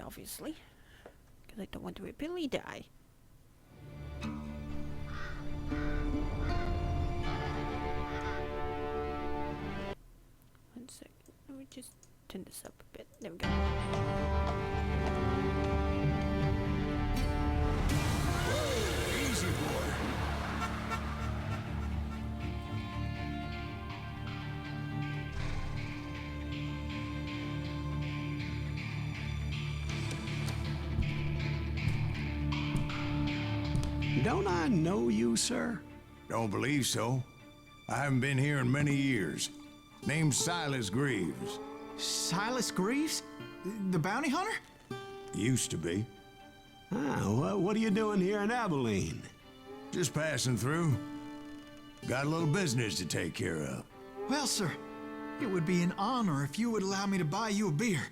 obviously. Because I don't want to repeatedly die. One second. Let me just turn this up a bit. There we go. Easy, boy. Don't I know you, sir? Don't believe so. I haven't been here in many years. Name's Silas Greaves. Silas Greaves? The bounty hunter? Used to be. Ah, what are you doing here in Abilene? Just passing through. Got a little business to take care of. Well, sir, it would be an honor if you would allow me to buy you a beer.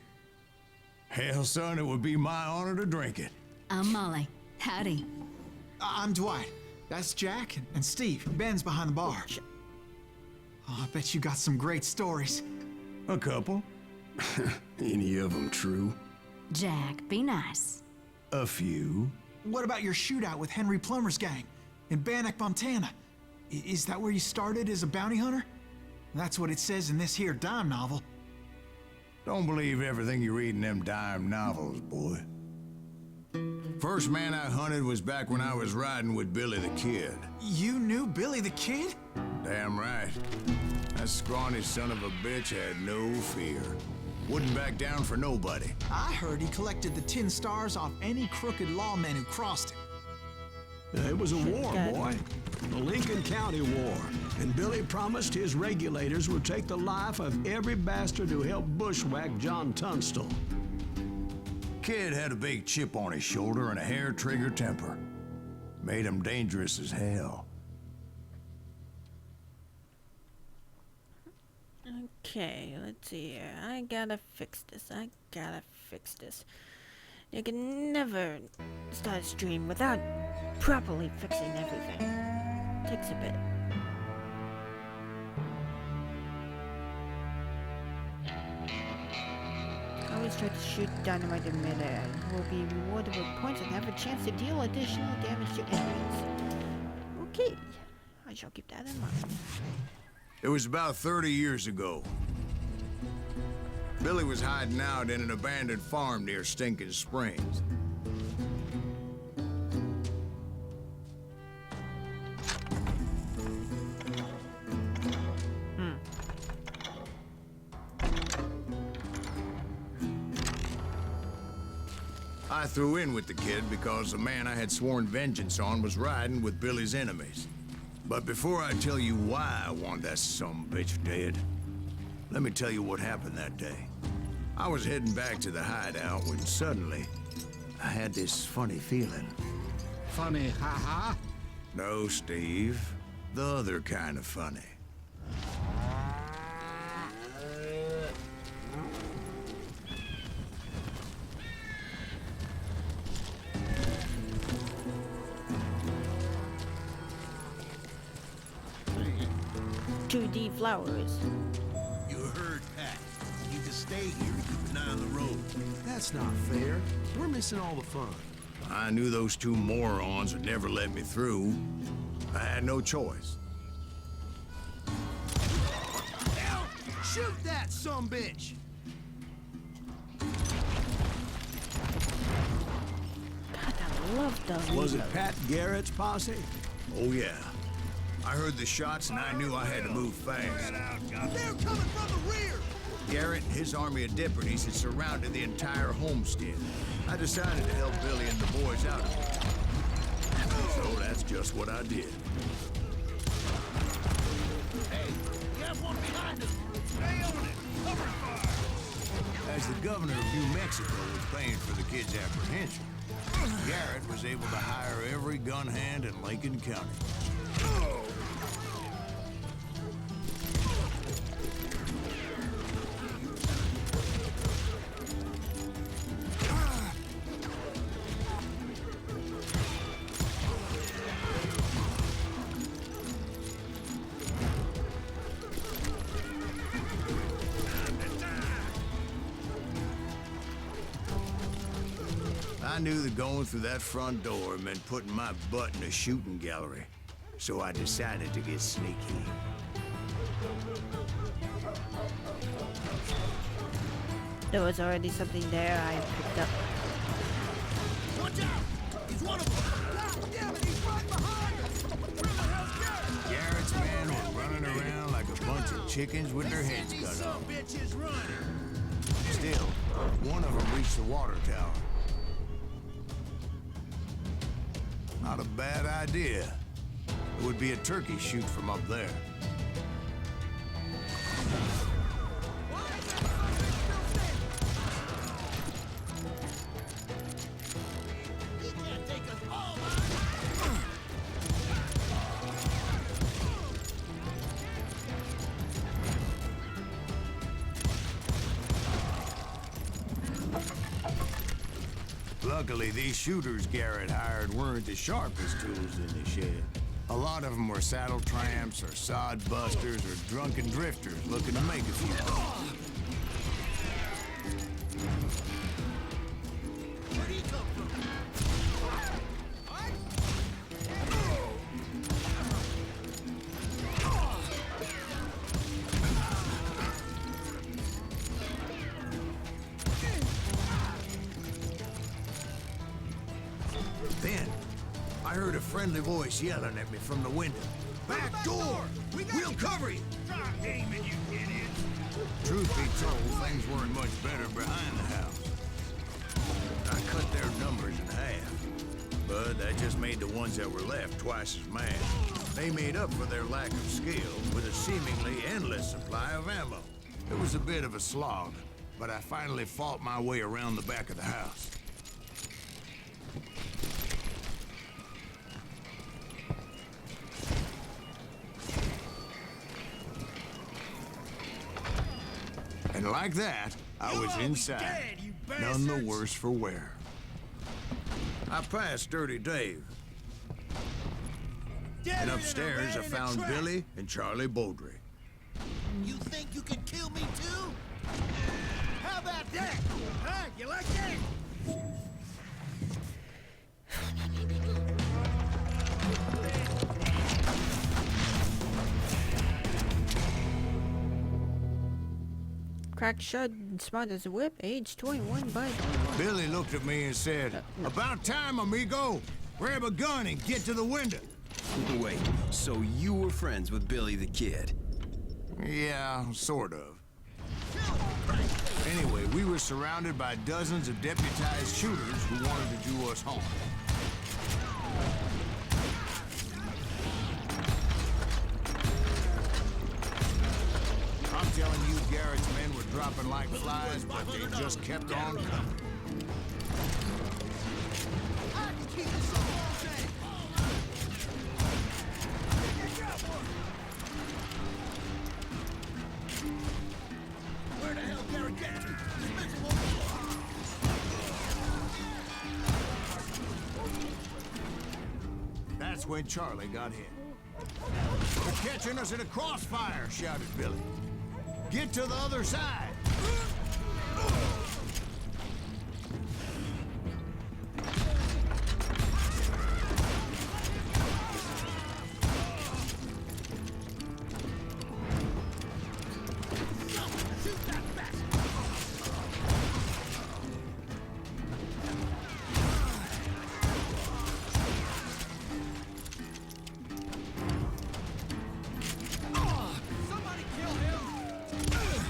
Hell, son, it would be my honor to drink it. I'm Molly. Howdy. I'm Dwight. That's Jack and Steve. Ben's behind the bar. Oh, I bet you got some great stories. A couple. Any of them true? Jack, be nice. A few. What about your shootout with Henry Plummer's gang in Bannock, Montana? Is that where you started as a bounty hunter? That's what it says in this here dime novel. Don't believe everything you read in them dime novels, boy. First man I hunted was back when I was riding with Billy the Kid. You knew Billy the Kid? Damn right. That scrawny son of a bitch had no fear. Wouldn't back down for nobody. I heard he collected the 10 stars off any crooked lawmen who crossed him. It was a war, boy. The Lincoln County War. And Billy promised his regulators would take the life of every bastard who helped bushwhack John Tunstall. Kid had a big chip on his shoulder and a hair-trigger temper. Made him dangerous as hell. Okay, let's see here. I gotta fix this. You can never start a stream without properly fixing everything. Takes a bit. Always try to shoot dynamite in midair. You will be rewarded with points and have a chance to deal additional damage to enemies. Okay, I shall keep that in mind. It was about 30 years ago. Billy was hiding out in an abandoned farm near Stinking Springs. I threw in with the kid because the man I had sworn vengeance on was riding with Billy's enemies. But before I tell you why I want that sumbitch dead, let me tell you what happened that day. I was heading back to the hideout when suddenly I had this funny feeling. Funny, ha-ha? No, Steve. The other kind of funny. The flowers. You heard Pat. You need to stay here and keep an eye on the road. That's not fair. We're missing all the fun. I knew those two morons would never let me through. I had no choice. Hell, shoot that sumbitch! God, I love those. Was it Pat Garrett's posse? Oh, yeah. I heard the shots and I knew I had to move fast. They're coming from the rear! Garrett and his army of deputies had surrounded the entire homestead. I decided to help Billy and the boys out. So that's just what I did. Hey, you have one behind us! Stay on it! Cover fire! As the governor of New Mexico was paying for the kid's apprehension, Garrett was able to hire every gun hand in Lincoln County. I knew that going through that front door meant putting my butt in a shooting gallery, so I decided to get sneaky. There was already something there I picked up. Watch out! He's one of them! God damn it, he's right behind us! Where the hell's Garrett? Garrett's men were running around like a bunch of chickens with their heads These cut off. bitches running! Still, one of them reached the water tower. Not a bad idea. It would be a turkey shoot from up there. He can't take us all, Luckily, these shooters Garrett hired weren't the sharpest tools in the shed. A lot of them were saddle tramps or sod busters or drunken drifters looking to make a few bucks. Where'd he come from? Then, I heard a friendly voice yelling at me from the window. Back door! We'll cover you! Stop aiming, you idiot! Truth be told, things weren't much better behind the house. I cut their numbers in half, but that just made the ones that were left twice as mad. They made up for their lack of skill with a seemingly endless supply of ammo. It was a bit of a slog, but I finally fought my way around the back of the house. And like that, I was inside, none the worse for wear. I passed Dirty Dave, and upstairs I found Billy and Charlie Beaudry. You think you can kill me too? How about that? Huh? You like that? Crack shut and smart as a whip, age 21 by 21. Billy looked at me and said, "About time, amigo. Grab a gun and get to the window." Wait, so you were friends with Billy the Kid? Yeah, sort of. Anyway, we were surrounded by dozens of deputized shooters who wanted to do us harm. I'm telling you, Garrett's men were dropping like flies, but they just kept on coming. I can keep this up all day. Where the hell Garrett get to? This bitch won't That's when Charlie got hit. "They're catching us in a crossfire," shouted Billy. "Get to the other side!"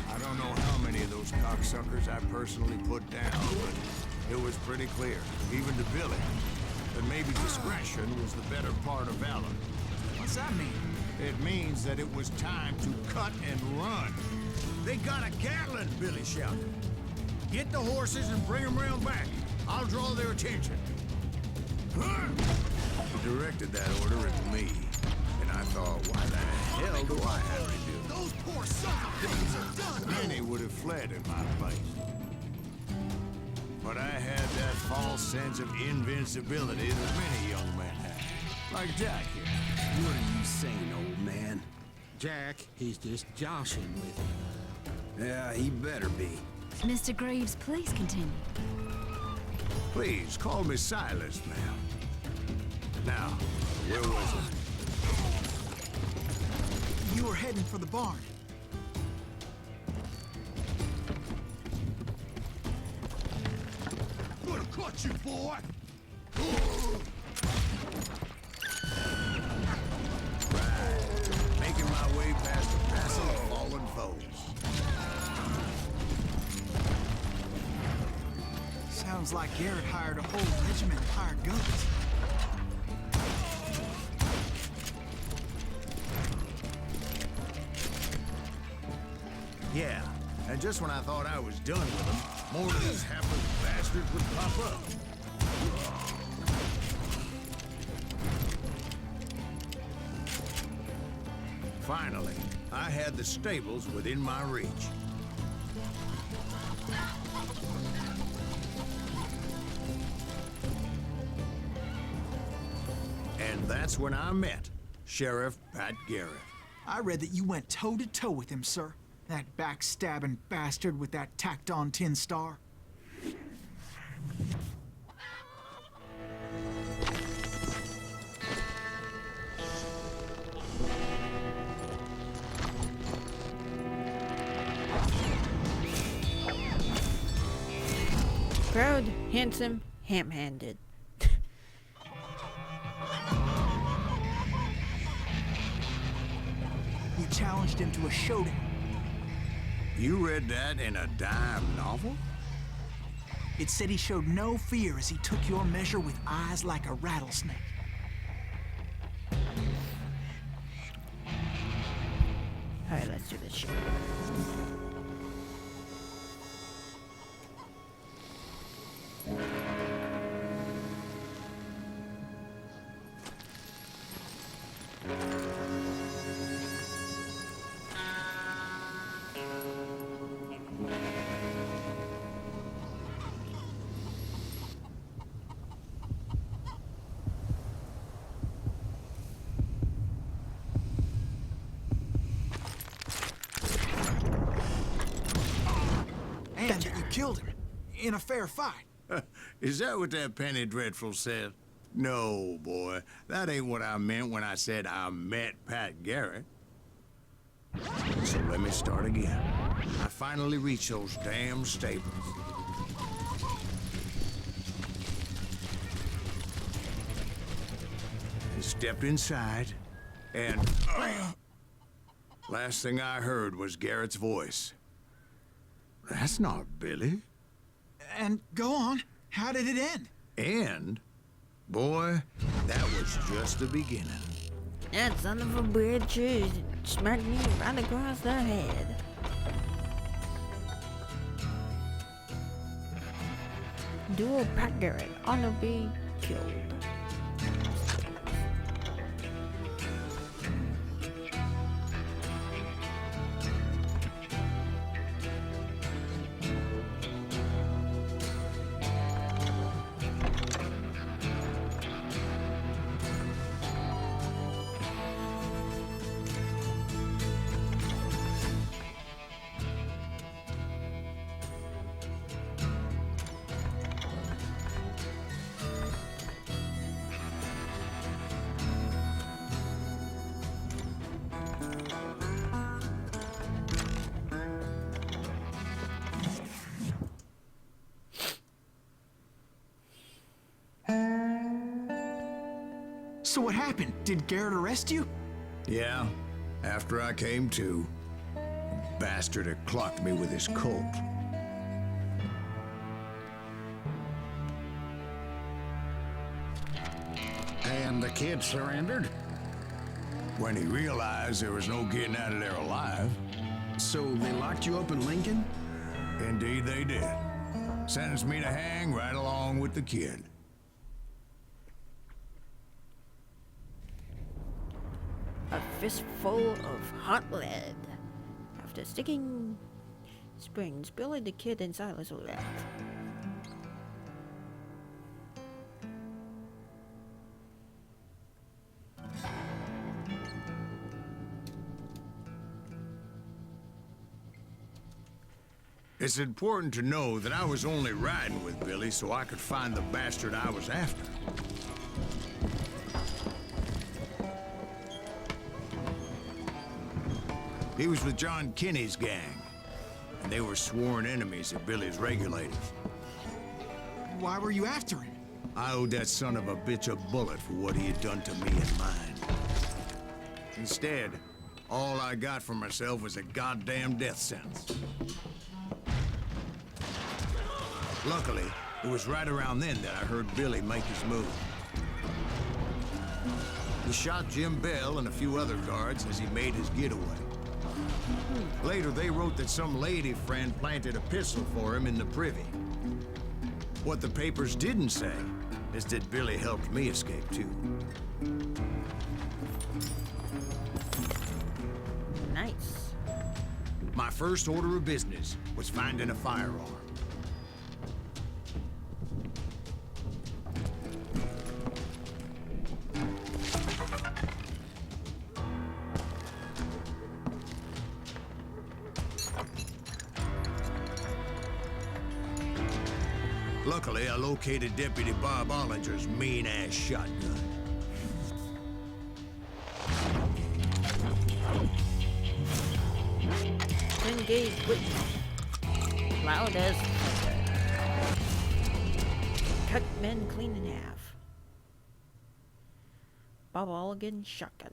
I don't know how many of those cocksuckers I personally put down, but it was pretty clear, even to Billy, that maybe discretion was the better part of valor. What's that mean? It means that it was time to cut and run. "They got a Gatling," Billy shouted. "Get the horses and bring them round back. I'll draw their attention." He directed that order at me, and I thought, why the hell do I have to do it? Those poor sons of bitches are done. Many would have fled in my place. But I had that false sense of invincibility that many young men have. Like Jack here. What are you saying, old man? Jack, he's just joshing with you. Yeah, he better be. Mr. Greaves, please continue. Please, call me Silas, ma'am. Now, where was it? You were heading for the barn. Gonna cut you, boy! Making my way past a passing of fallen foes. Sounds like Garrett hired a whole regiment of hired guns. Yeah, and just when I thought I was done with them, more of these hapless bastards would pop up. Finally, I had the stables within my reach. And that's when I met Sheriff Pat Garrett. I read that you went toe-to-toe with him, sir. That backstabbing bastard with that tacked-on tin star. Proud, handsome, ham-handed. You challenged him to a showdown. You read that in a dime novel? It said he showed no fear as he took your measure with eyes like a rattlesnake. Alright, let's do this shit. And that you killed him in a fair fight. Is that what that Penny Dreadful said? No, boy. That ain't what I meant when I said I met Pat Garrett. So let me start again. I finally reached those damn stables. I stepped inside, and last thing I heard was Garrett's voice. That's not Billy. And go on. How did it end? And, boy, that was just the beginning. That son of a bitch smacked me right across the head. Dual Pat Garrett ought to be killed. So what happened? Did Garrett arrest you? Yeah, after I came to, the bastard had clocked me with his Colt. And the kid surrendered? When he realized there was no getting out of there alive, So they locked you up in Lincoln? indeed they did. Sentenced me to hang right along with the kid. A fistful of hot lead. After sticking springs, Billy the Kid and Silas left. It's important to know that I was only riding with Billy so I could find the bastard I was after. He was with John Kinney's gang, and they were sworn enemies of Billy's regulators. Why were you after him? I owed that son of a bitch a bullet for what he had done to me and mine. Instead, all I got for myself was a goddamn death sentence. Luckily, it was right around then that I heard Billy make his move. He shot Jim Bell and a few other guards as he made his getaway. Later, they wrote that some lady friend planted a pistol for him in the privy. What the papers didn't say is that Billy helped me escape, too. Nice. My first order of business was finding a firearm. Luckily, I located Deputy Bob Ollinger's mean-ass shotgun. Engage with loud as thunder. Cut men clean in half. Bob Olligan shotgun.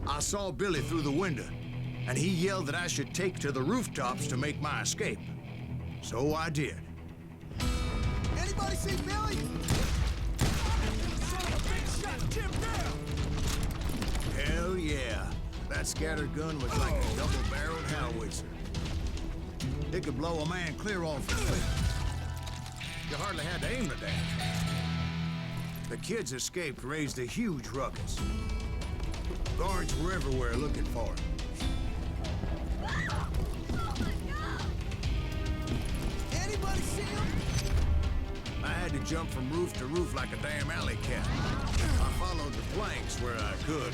I saw Billy through the window, and he yelled that I should take to the rooftops to make my escape. So I did. Anybody see Billy? Son of a bitch shot Jim down! Hell yeah. That scattergun was like a double-barreled howitzer. It could blow a man clear off his feet. You hardly had to aim the damn thing. The kids escaped raised a huge ruckus. Guards were everywhere looking for him. Anybody see him? I had to jump from roof to roof like a damn alley cat. I followed the planks where I could,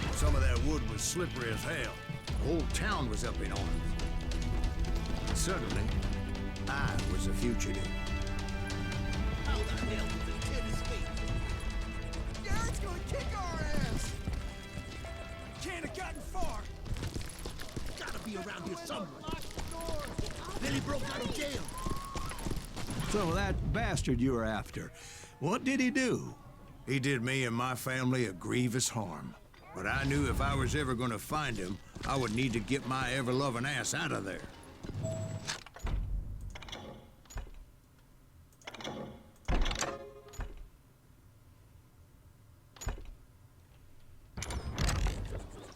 but some of that wood was slippery as hell. The whole town was up in arms. Suddenly, I was a fugitive. How the hell did this kid escape? Garrett's gonna kick our ass! Can't have gotten far. Gotta be around here somewhere. Billy broke out of jail. So that bastard you were after, what did he do? He did me and my family a grievous harm. But I knew if I was ever gonna find him, I would need to get my ever-loving ass out of there.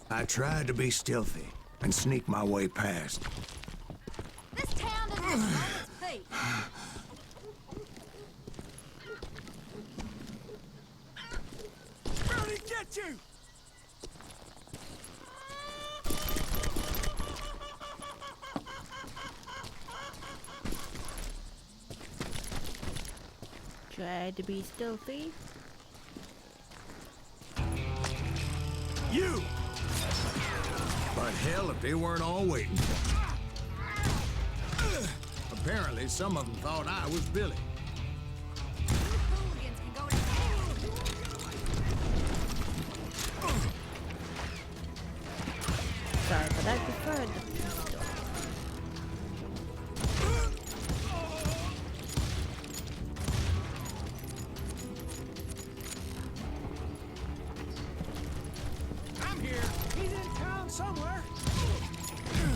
I tried to be stealthy and sneak my way past. This town doesn't know its feet. Where'd he get you? Tried to be stealthy. You! But hell, if they weren't all waiting for me. Apparently, some of them thought I was Billy. Hooligans can go to hell. Sorry, but I preferred the pistol. I'm here. He's in town somewhere.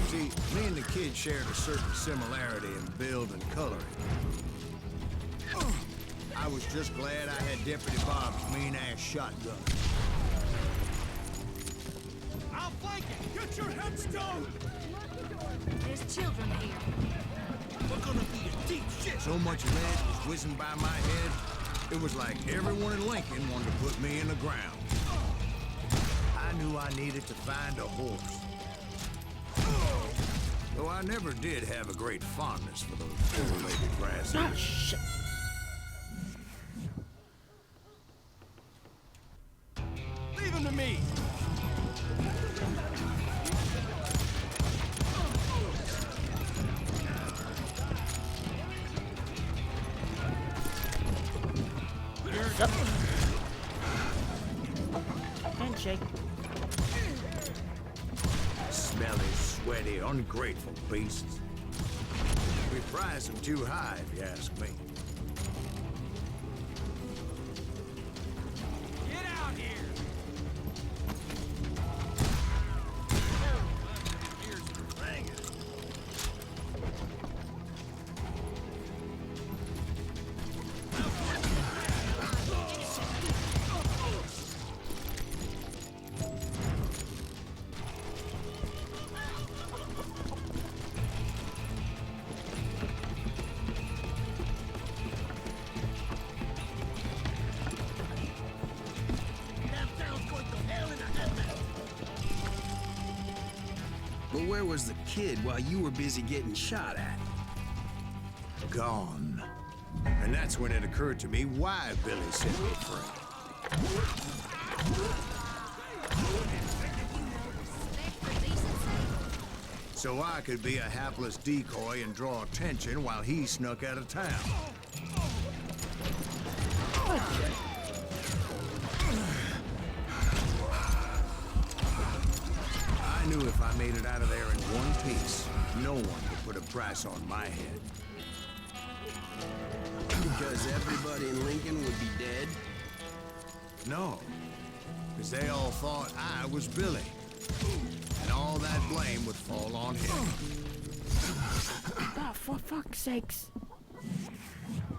See, me and the kid shared a certain similarity in build and coloring. I was just glad I had Deputy Bob's mean-ass shotgun. I'll flank it. Get your headstone. There's children here. We're gonna be in deep shit. So much lead was whizzing by my head, it was like everyone in Lincoln wanted to put me in the ground. I knew I needed to find a horse. Though I never did have a great fondness for those four-legged grass Ah, eaters. shit. Leave him to me. Handshake. Smelly, sweaty, ungrateful beasts. We prize them too high, if you ask me. Get out here! But where was the kid while you were busy getting shot at? Gone. And that's when it occurred to me why Billy set me free. So I could be a hapless decoy and draw attention while he snuck out of town. I knew if I made it out of there in one piece, no one could put a price on my head. Because everybody in Lincoln would be dead? No, because they all thought I was Billy. And all that blame would fall on him. Oh, for fuck's sakes.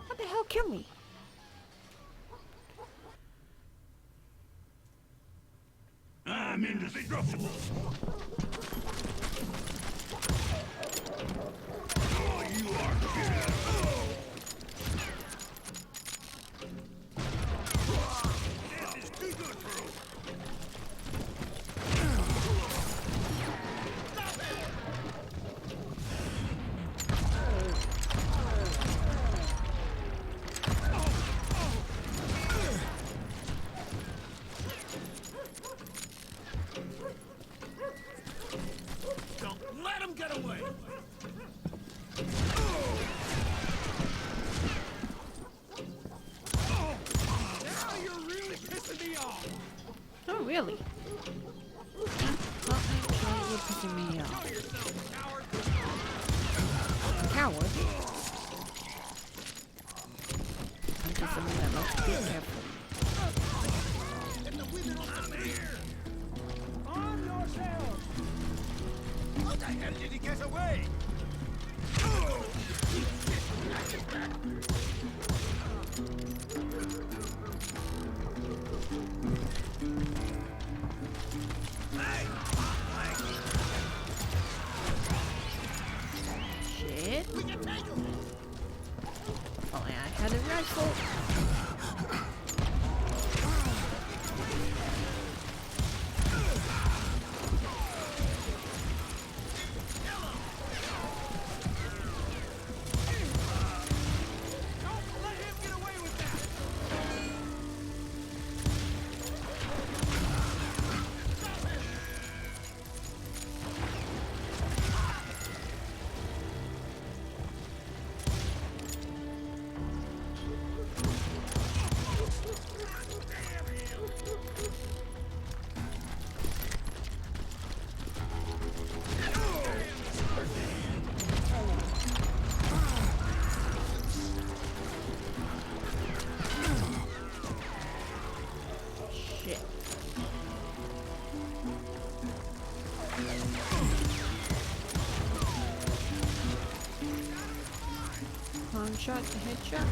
What the hell killed me? I'm indestructible. Oh, you are dead. This is too good for us. Don't let him get away. Now you're really pissing me off! Oh, really? Well, actually, you're pissing me off. Coward? I'm just someone that likes to be careful. Get the women off the here! On yourself! How the hell did he get away? Shit. Oh, I had a rifle. Don't let him get away with that! Shit. One shot, headshot.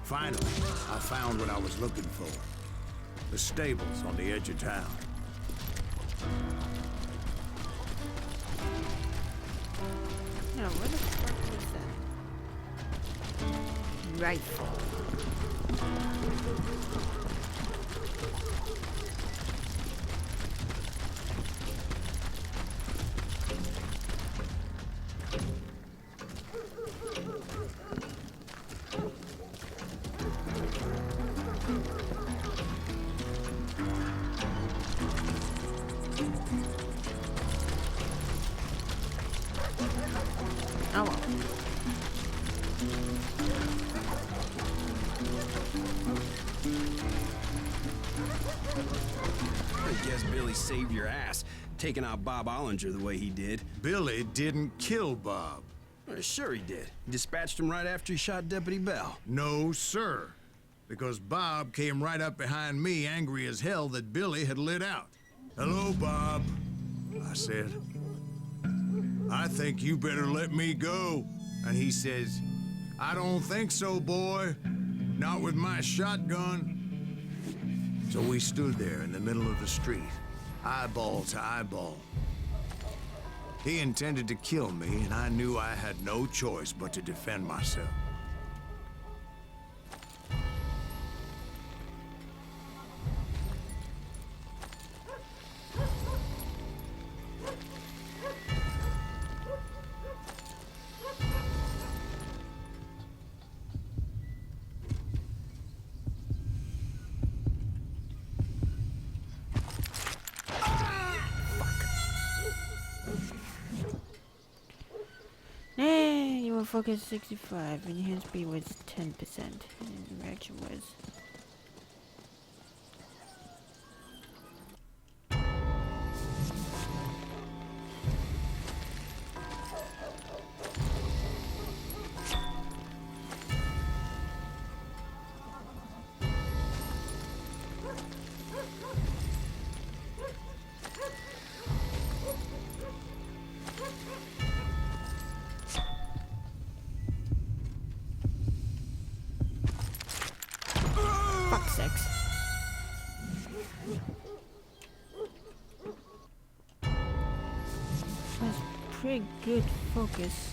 Finally, I found what I was looking for. The stables on the edge of town. Now, where the fuck was that? Rifle. saved your ass, taking out Bob Ollinger the way he did. Billy didn't kill Bob. Well, sure he did. He dispatched him right after he shot Deputy Bell. No, sir. Because Bob came right up behind me, angry as hell that Billy had lit out. "Hello, Bob," I said. "I think you better let me go." And he says, "I don't think so, boy. Not with my shotgun." So we stood there in the middle of the street, eyeball to eyeball. He intended to kill me, and I knew I had no choice but to defend myself. Hey, you were focus 65 and your hand speed was 10%. And your reaction was... Fuck sex. That's pretty good focus.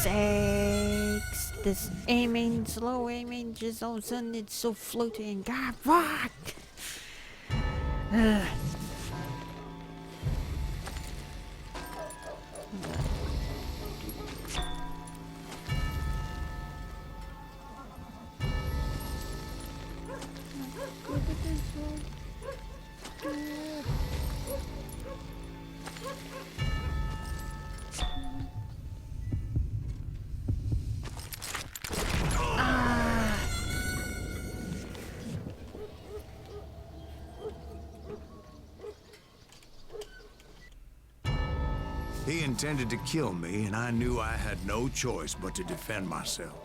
Sakes. This aiming, slow aiming, just all of a sudden it's so floating. God, fuck! Ugh. He intended to kill me, and I knew I had no choice but to defend myself.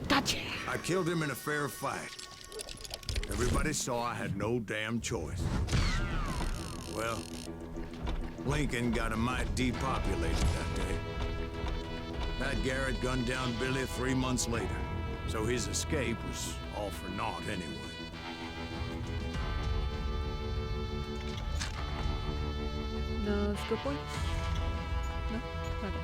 Gotcha! I killed him in a fair fight. Everybody saw I had no damn choice. Well, Lincoln got a mite depopulated that day. Pat Garrett gunned down Billy 3 months later, so his escape was all for naught anyway. No score points? No? Okay.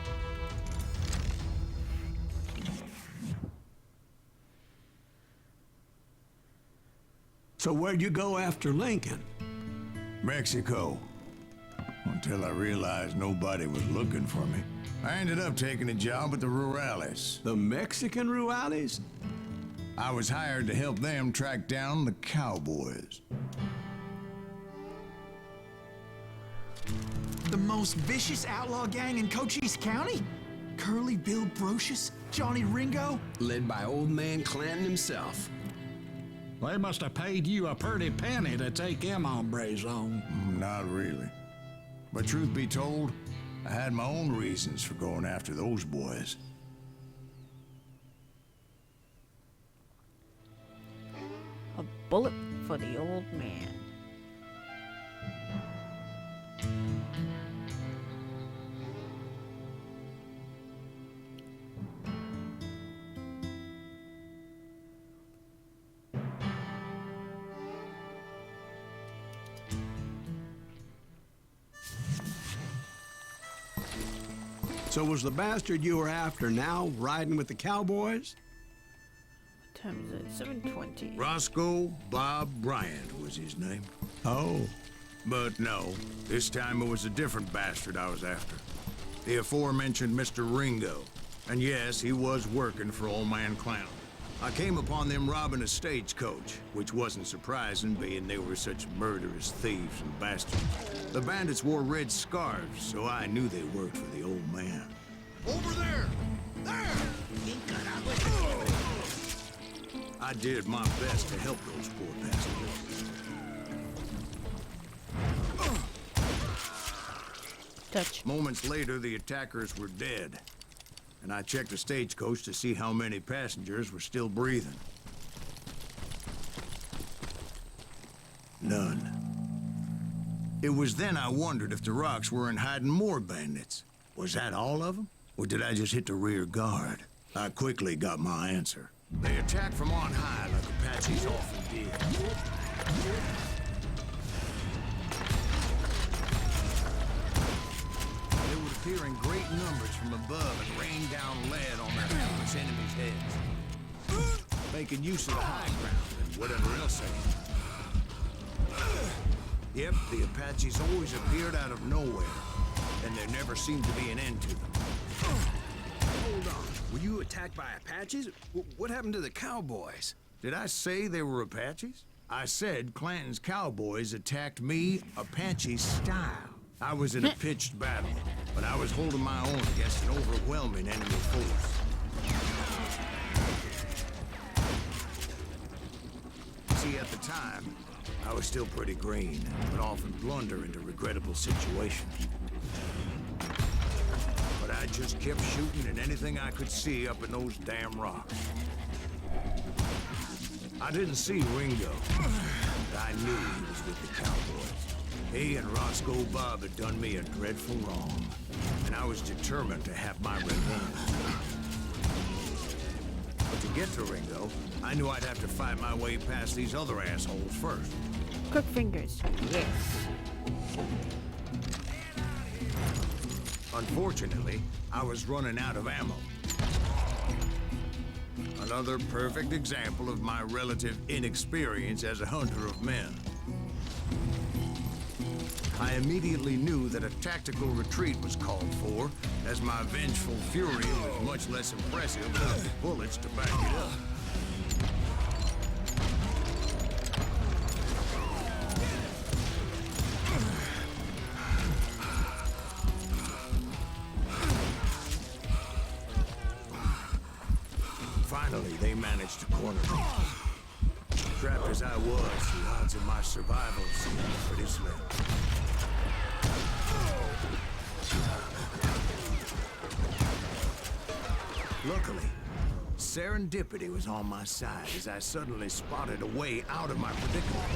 So where'd you go after Lincoln? Mexico. Until I realized nobody was looking for me. I ended up taking a job at the Rurales. The Mexican Rurales? I was hired to help them track down the cowboys. The most vicious outlaw gang in Cochise County? Curly Bill Brocious? Johnny Ringo? Led by old man Clanton himself. They must have paid you a pretty penny to take them hombres on. Not really. But truth be told, I had my own reasons for going after those boys. A bullet for the old man. So was the bastard you were after now riding with the cowboys? What time is it? 7:20. Roscoe Bob Bryant was his name. Oh. But no, this time it was a different bastard I was after. The aforementioned Mr. Ringo. And yes, he was working for Old Man Clown. I came upon them robbing a stagecoach, which wasn't surprising, being they were such murderous thieves and bastards. The bandits wore red scarves, so I knew they worked for the old man. Over there! There! I did my best to help those poor bastards. Touch. Moments later, the attackers were dead. And I checked the stagecoach to see how many passengers were still breathing. None. It was then I wondered if the rocks weren't hiding more bandits. Was that all of them? Or did I just hit the rear guard? I quickly got my answer. They attacked from on high like Apaches often did. They would appear in great numbers from above and rain down lead on their helpless enemies' heads, making use of the high ground and whatever else they had. Yep, the Apaches always appeared out of nowhere, and there never seemed to be an end to them. Hold on. Were you attacked by Apaches? What happened to the cowboys? Did I say they were Apaches? I said Clanton's cowboys attacked me Apache style. I was in a pitched battle, but I was holding my own against an overwhelming enemy force. See, at the time, I was still pretty green, but often blunder into regrettable situations. But I just kept shooting at anything I could see up in those damn rocks. I didn't see Ringo, but I knew he was with the cowboys. He and Roscoe Bob had done me a dreadful wrong, and I was determined to have my revenge. But to get to Ringo, I knew I'd have to fight my way past these other assholes first. Quick fingers. Yes. Unfortunately, I was running out of ammo. Another perfect example of my relative inexperience as a hunter of men. I immediately knew that a tactical retreat was called for, as my vengeful fury was much less impressive without the bullets to back it up. Finally, they managed to corner me. Trapped as I was, the odds of my survival seemed pretty slim. Luckily, serendipity was on my side as I suddenly spotted a way out of my predicament.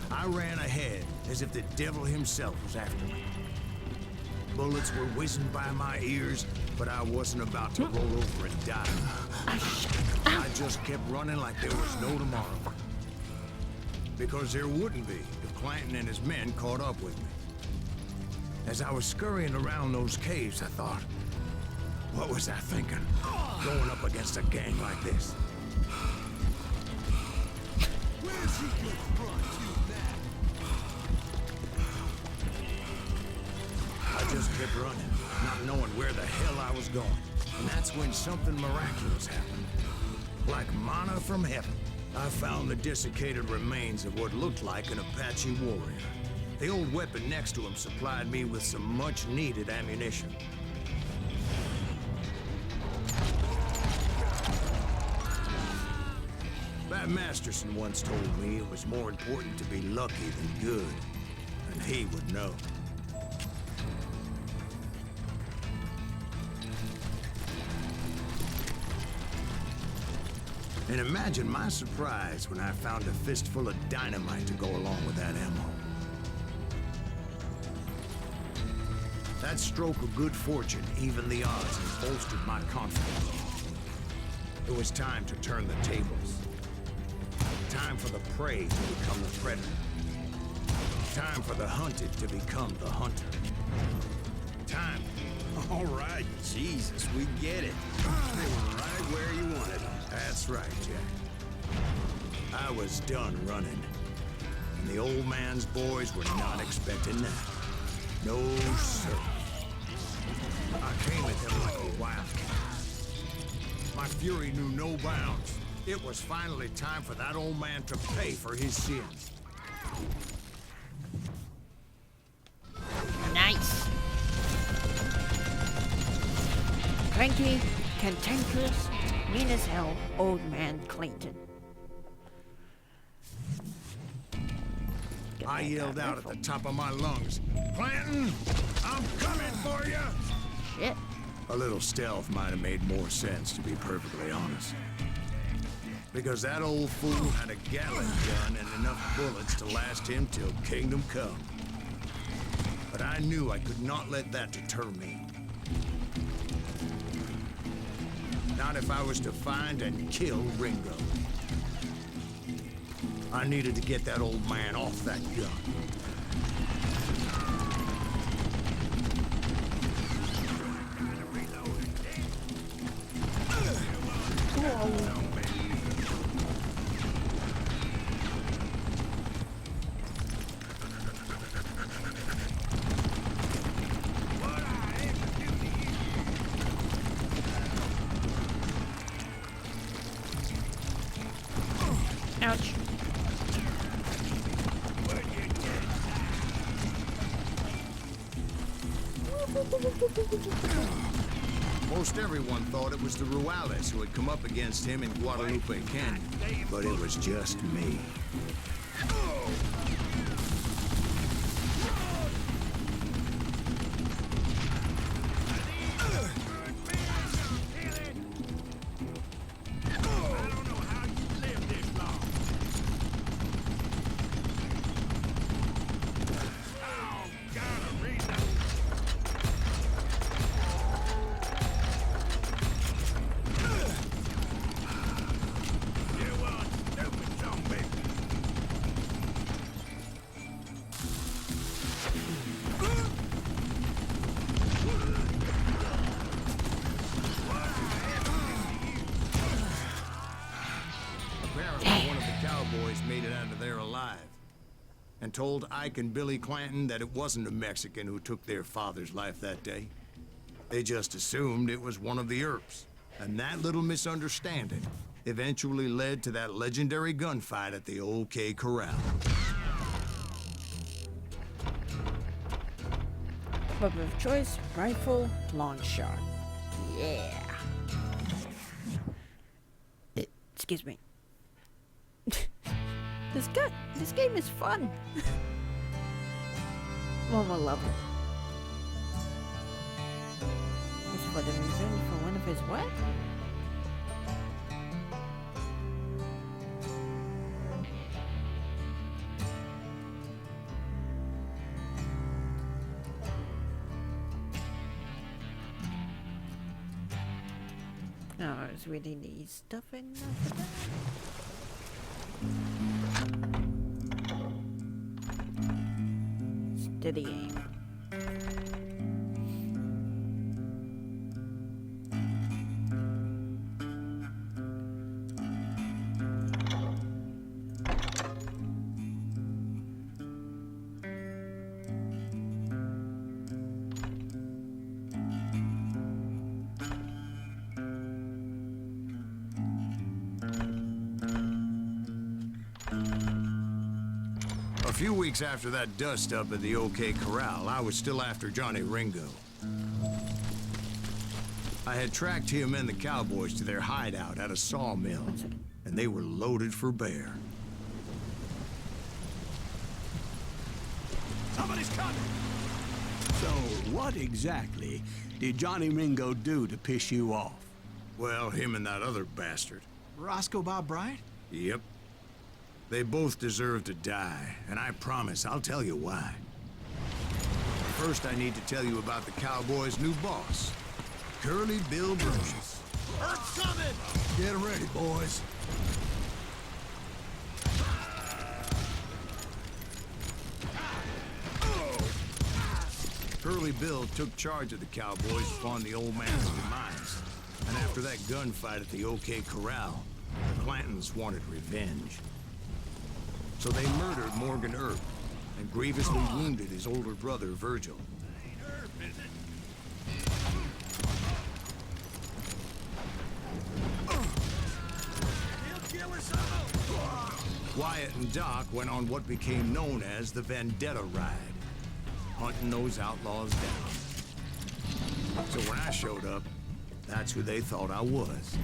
I ran ahead as if the devil himself was after me. Bullets were whizzing by my ears, but I wasn't about to roll over and die. I just kept running like there was no tomorrow. Because there wouldn't be if Clanton and his men caught up with me. As I was scurrying around those caves, I thought, what was I thinking? Going up against a gang like this. Where's he get from, you man? I just kept running, not knowing where the hell I was going. And that's when something miraculous happened. Like manna from heaven, I found the desiccated remains of what looked like an Apache warrior. The old weapon next to him supplied me with some much-needed ammunition. Bat Masterson once told me it was more important to be lucky than good, and he would know. And imagine my surprise when I found a fistful of dynamite to go along with that ammo. That stroke of good fortune evened the odds and bolstered my confidence. It was time to turn the tables. Time for the prey to become the predator. Time for the hunted to become the hunter. Time. All right, Jesus, we get it. They were right where you wanted them. That's right, Jack. I was done running. And the old man's boys were not expecting that. No, sir. I came at them like a wildcat. My fury knew no bounds. It was finally time for that old man to pay for his sins. Nice. Cranky, cantankerous, mean as hell, old man Clayton. I yelled out at the top of my lungs, "Clanton, I'm coming for you!" Shit. A little stealth might have made more sense, to be perfectly honest. Because that old fool had a Gatling gun and enough bullets to last him till kingdom come. But I knew I could not let that deter me. Not if I was to find and kill Ringo. I needed to get that old man off that gun. Ouch. Most everyone thought it was the Juarez who had come up against him in Guadalupe Canyon, but it was just me. Apparently, one of the cowboys made it out of there alive and told Ike and Billy Clanton that it wasn't a Mexican who took their father's life that day. They just assumed it was one of the Earps, and that little misunderstanding eventually led to that legendary gunfight at the OK Corral. Weapon of choice, rifle, long shot. Yeah. Excuse me. This game is fun. One more level. Is for the revenge for one of his what? No, it's really neat stuff in there. Steady aim. A few weeks after that dust-up at the OK Corral, I was still after Johnny Ringo. I had tracked him and the cowboys to their hideout at a sawmill, and they were loaded for bear. Somebody's coming! So, what exactly did Johnny Ringo do to piss you off? Well, him and that other bastard. Roscoe Bob Bryant? Yep. They both deserve to die, and I promise I'll tell you why. First, I need to tell you about the Cowboys' new boss, Curly Bill Brocious. Earth's coming! Get ready, boys. Curly Bill took charge of the cowboys upon the old man's demise. And after that gunfight at the OK Corral, the Clantons wanted revenge. So they murdered Morgan Earp and grievously wounded his older brother, Virgil. Wyatt and Doc went on what became known as the Vendetta Ride, hunting those outlaws down. So when I showed up, that's who they thought I was.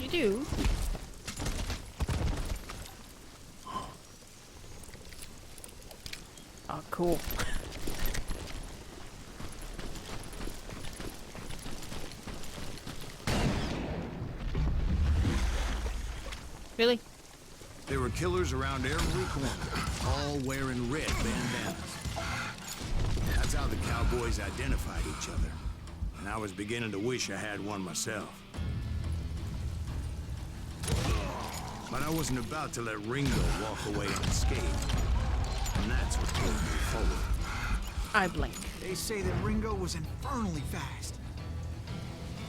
You do? Oh, cool. Really? There were killers around every corner, all wearing red bandanas. That's how the cowboys identified each other. And I was beginning to wish I had one myself. But I wasn't about to let Ringo walk away unscathed. And that's what pulled me forward. I blink. They say that Ringo was infernally fast.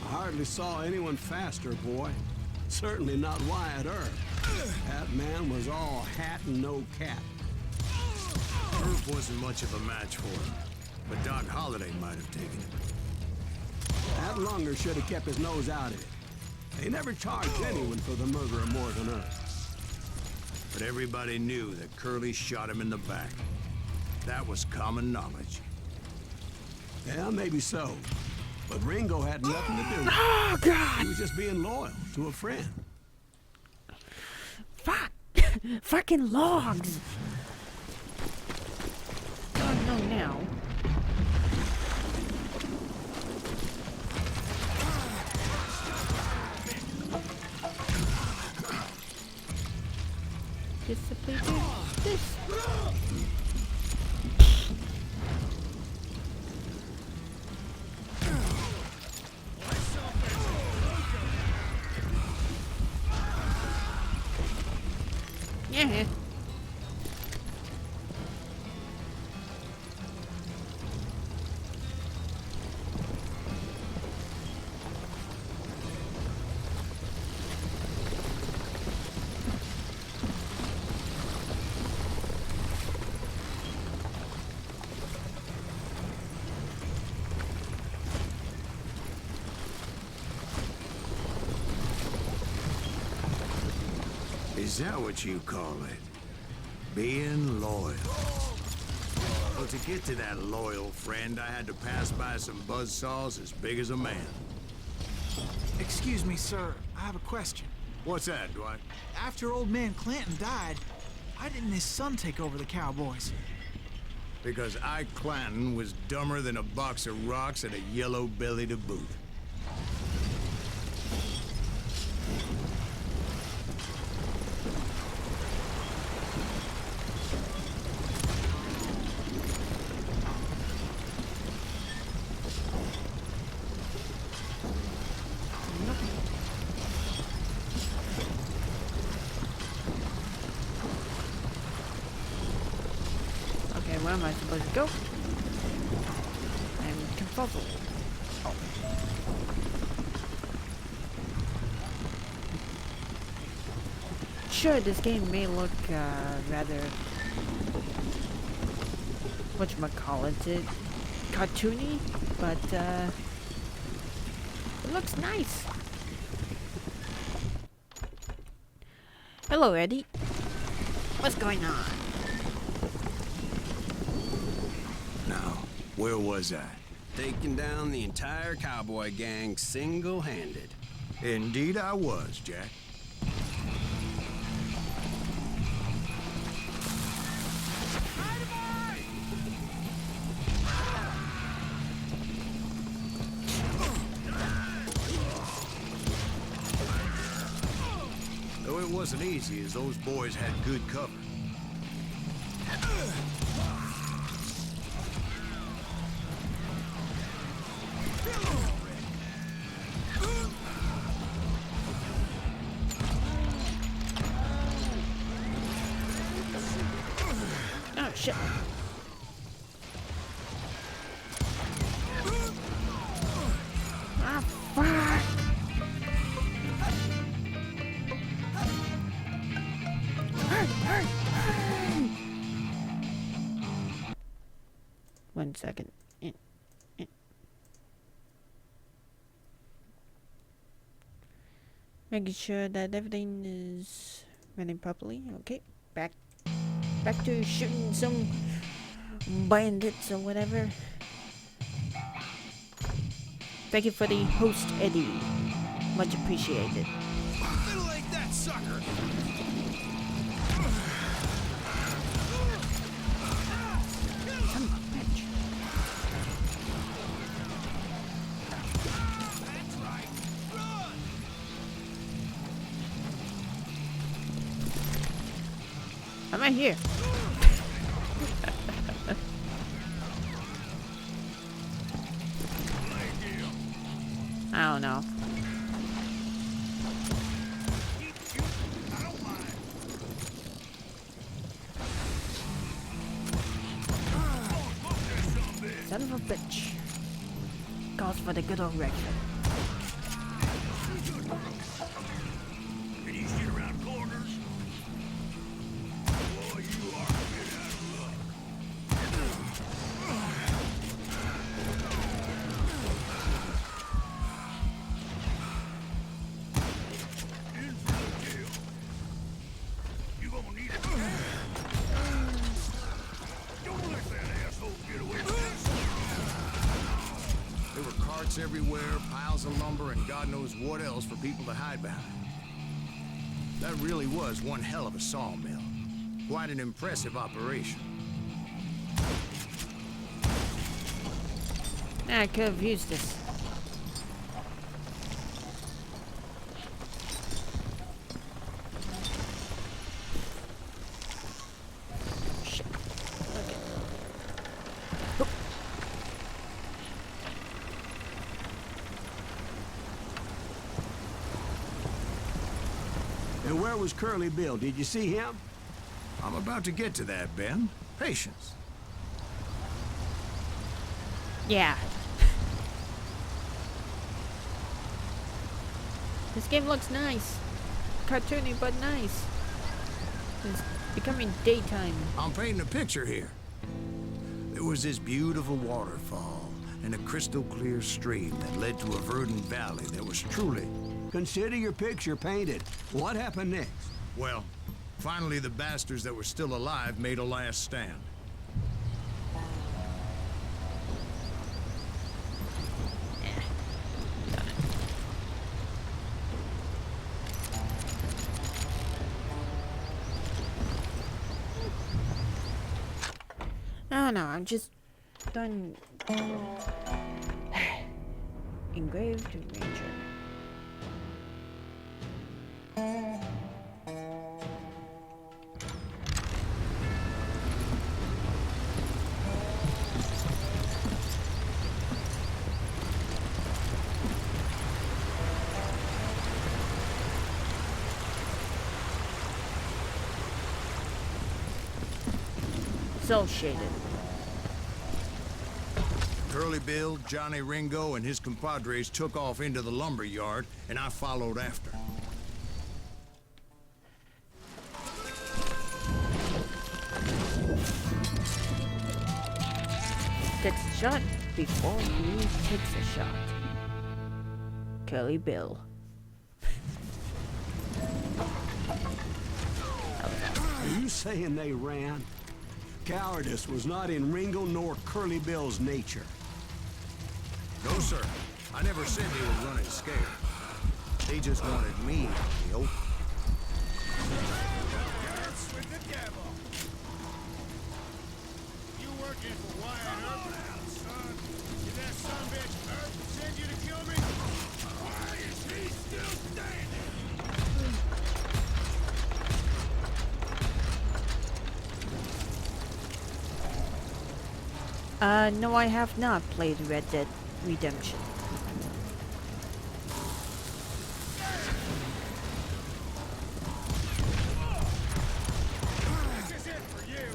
I hardly saw anyone faster, boy. Certainly not Wyatt Earp. That man was all hat and no cap. Earp wasn't much of a match for him, but Doc Holliday might have taken him. That lunger should have kept his nose out of it. They never charged anyone for the murder of Morgan Earp. But everybody knew that Curly shot him in the back. That was common knowledge. Yeah, maybe so. But Ringo had nothing to do with it. Oh, God! He was just being loyal to a friend. Fuck! Fucking logs! Oh, no, now. Discipline this. Yeah. Is that what you call it? Being loyal. Well, to get to that loyal friend, I had to pass by some buzzsaws as big as a man. Excuse me, sir. I have a question. What's that, Dwight? After old man Clanton died, why didn't his son take over the cowboys? Because Ike Clanton was dumber than a box of rocks and a yellow belly to boot. Okay, where am I supposed to go? I'm confuzzled. Oh. Sure, this game may look rather whatchamacallit, cartoony, but it looks nice. Hello, Eddie. What's going on? Now, where was I? Taking down the entire cowboy gang single-handed. Indeed I was, Jack. it wasn't easy, as those boys had good cover. Oh, shit. Ah, fuck. One second. Making sure that everything is running properly. Okay, back to shooting some bandits or whatever. Thank you for the host, Eddie. Much appreciated. Middle-leg that sucker! Son of a bitch. That's right! Run! I'm right here. I don't know. Son of a bitch. Calls for the good old record. Can you shoot around corners? Boy, you are a bit out of luck. In for the kill. You gonna need it. Don't let that asshole get away with this. There were carts everywhere, piles of lumber, and God knows what else for people to hide behind. That really was one hell of a sawmill. Quite an impressive operation. I could have used this. Shit. Okay. Oop. And where was Curly Bill? Did you see him? I'm about to get to that, Ben. Patience. Yeah. This game looks nice. Cartoony, but nice. It's becoming daytime. I'm painting a picture here. There was this beautiful waterfall and a crystal clear stream that led to a verdant valley that was truly... Consider your picture painted. What happened next? Well, finally the bastards that were still alive made a last stand. I don't know, I'm just done. Engraved Ranger. Cell shaded. Curly Bill, Johnny Ringo, and his compadres took off into the lumber yard, and I followed after. Gets a shot before he takes a shot. Curly Bill. Are you saying they ran? Cowardice was not in Ringo nor Curly Bill's nature. No, sir. I never said they were running scared. They just wanted me in the open. Dance with the devil! You working for Wyatt Earp, son? Did that sumbitch Earp send you to kill me? Why is he still standing? No, I have not played Red Dead Redemption. This is it for you.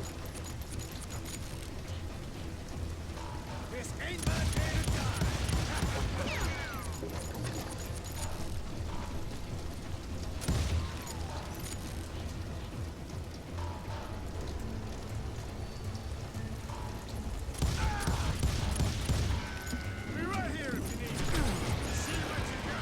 This ain't my day to die. Be right here if you need me. See what you got.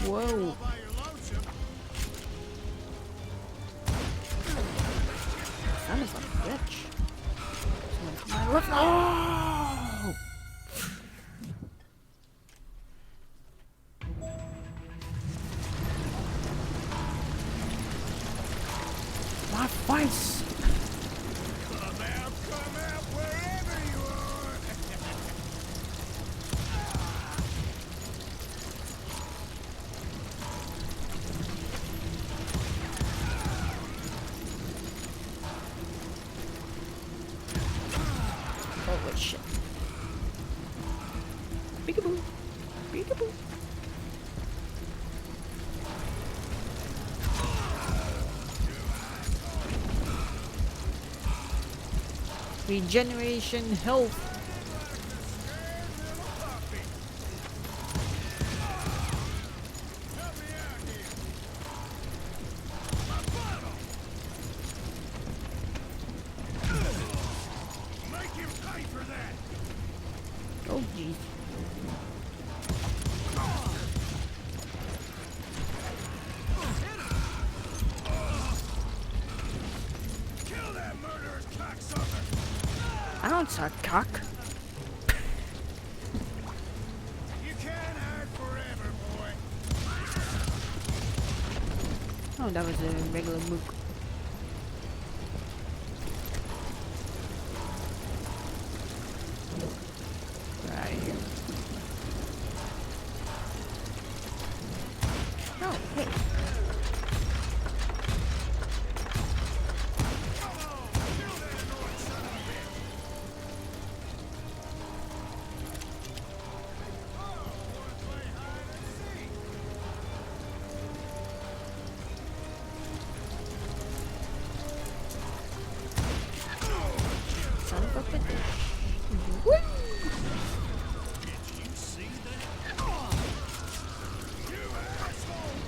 Whoa. By your lonesome. Son is a bitch. Someone to my left. Oh! My face! Come out wherever you are. Holy shit. Peekaboo. Peekaboo. Regeneration health. Help me out here. My bottle. Make him pay for that. Oh jeez. Kill that murderous cocksucker. I don't suck cock. You can't hide forever, boy. Oh, that was a regular mook. Right here. Oh, hey. Come on, kill that annoying son of a bitch. Oh, wanna play hide and seek? Son of a bitch. Did you see that? You asshole!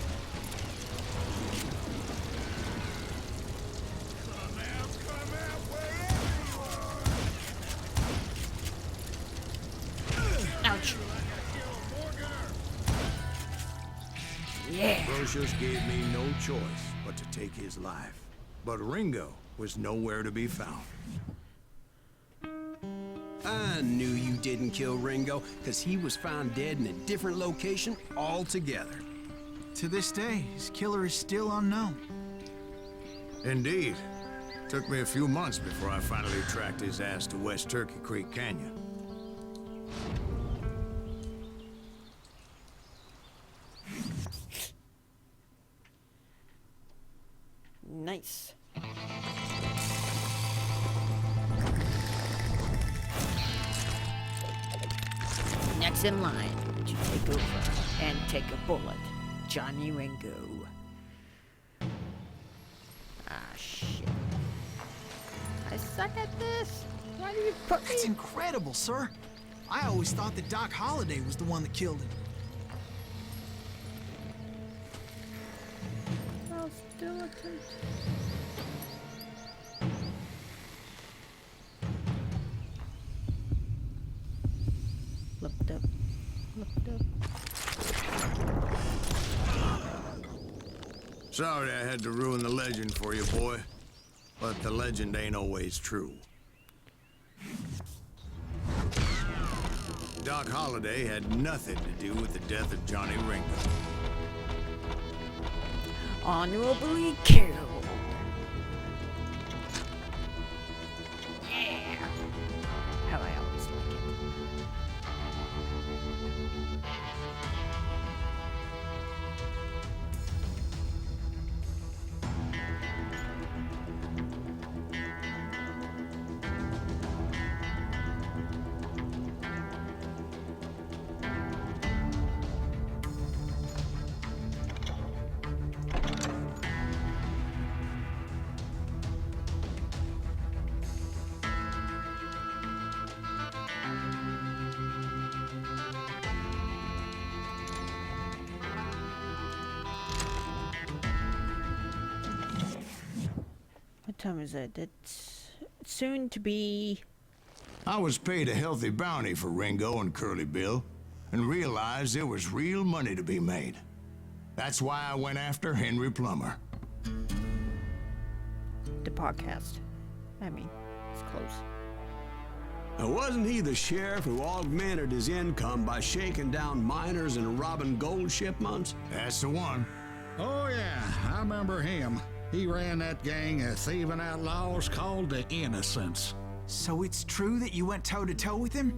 Come out wherever you are! Ouch. Like I killed Morganer! Yeah. Brocious gave me no choice but to take his life. But Ringo was nowhere to be found. I knew you didn't kill Ringo, because he was found dead in a different location altogether. To this day, his killer is still unknown. Indeed. Took me a few months before I finally tracked his ass to West Turkey Creek Canyon. Nice. Next in line to take over and take a bullet, Johnny Ringo. Ah, shit. I suck at this. Why do you put me? That's incredible, sir. I always thought that Doc Holliday was the one that killed him. I'll still attempt. Looked up. Looked up. Sorry I had to ruin the legend for you, boy. But the legend ain't always true. Doc Holliday had nothing to do with the death of Johnny Ringo. Honorably killed. Yeah. How I always like it. What time is it? It's soon to be... I was paid a healthy bounty for Ringo and Curly Bill, and realized there was real money to be made. That's why I went after Henry Plummer. the podcast. I mean, it's close. Now, wasn't he the sheriff who augmented his income by shaking down miners and robbing gold shipments? That's the one. Oh, yeah, I remember him. He ran that gang of thieving outlaws called the Innocents. So it's true that you went toe-to-toe with him?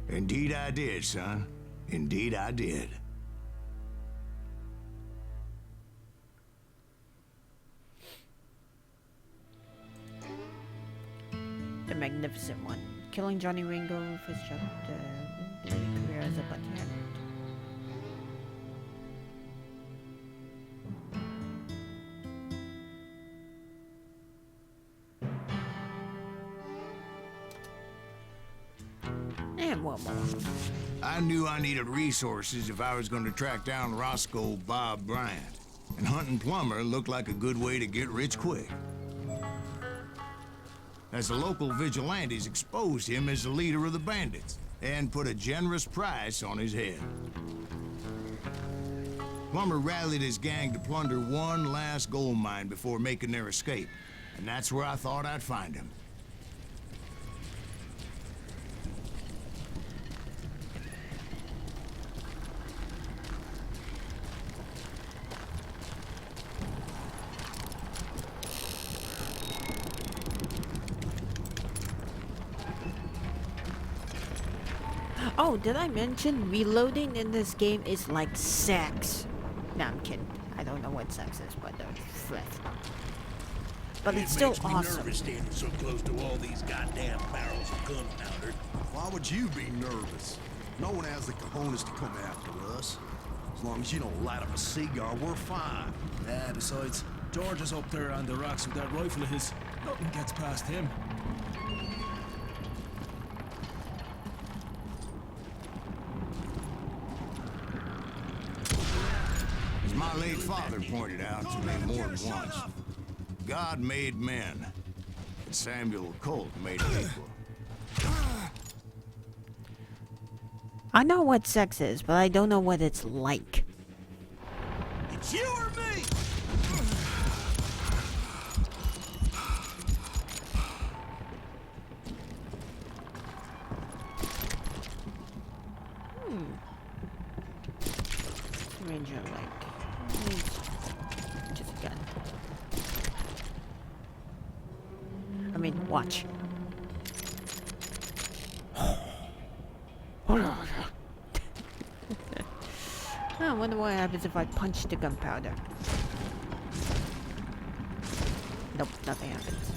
Indeed I did, son. Indeed I did. The Magnificent One. Killing Johnny Ringo for his job, bloody career as a bounty hunter. And one more. I knew I needed resources if I was going to track down Roscoe Bob Bryant. And hunting Plummer looked like a good way to get rich quick. As the local vigilantes exposed him as the leader of the bandits and put a generous price on his head. Plummer rallied his gang to plunder one last gold mine before making their escape, and that's where I thought I'd find him. Oh, did I mention reloading in this game is like sex? No, I'm kidding. I don't know what sex is, but but it's still makes me awesome. nervous standing so close to all these goddamn barrels of gunpowder. Why would you be nervous? No one has the cojones to come after us. As long as you don't light up a cigar, we're fine. Yeah, besides, George is up there on the rocks with that rifle of his. Nothing gets past him. As my late father pointed out to me more than once, God made men, and Samuel Colt made them equal. I know what sex is, but I don't know what it's like. It's you or me! Ranger like just a gun. I mean, watch. I wonder what happens if I punch the gunpowder. Nope, nothing happens.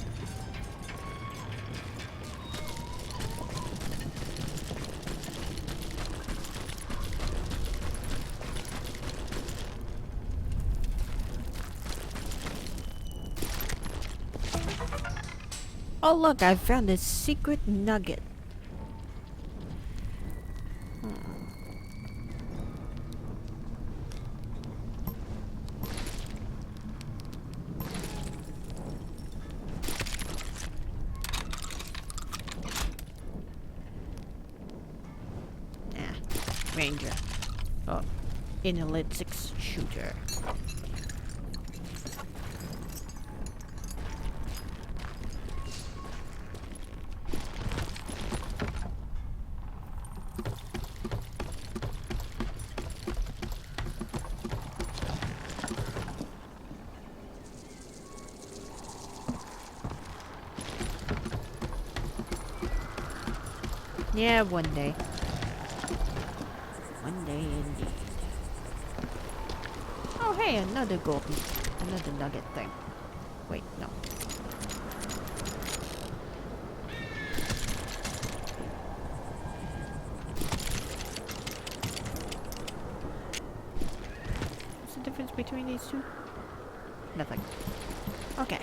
Oh look, I found a secret nugget. Ranger. Oh, analytics shooter. Yeah, one day. One day indeed. Oh, hey, another gold. Another nugget thing. Wait, no. What's the difference between these two? Nothing. Okay.